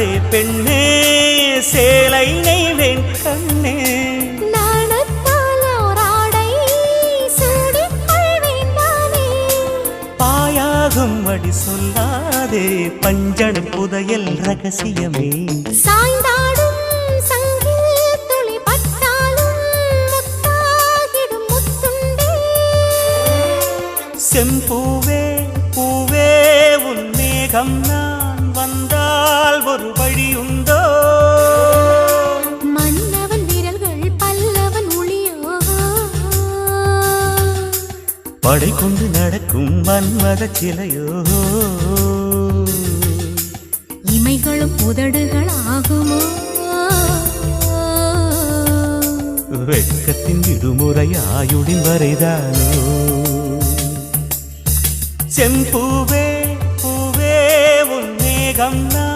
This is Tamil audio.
சொல்லாதே பெண்ணே சேலை நெய்வேன் கண்ணே பாயாகும் அடி சொல்லாதே பஞ்சண புதையல் ரகசியமே சாய்ந்தாடும் சங்கில் துளி பட்டாலும் முத்தாகிடும் முத்துண்டே செம்பூவே பூவே உன் மேகம் நான் வந்தால் ஒரு வழியுண்டோ மன்னவன் விரல்கள் பல்லவன் ஒளியோ படை கொண்டு நடக்கும் மன்மத சிலையோ இமைகளும் உதடுகள் ஆகுமோ வெட்கத்தின் விடுமுறை ஆயுடின் வரைதானோ செம்பூவே பூவே உன் மேகம் நான்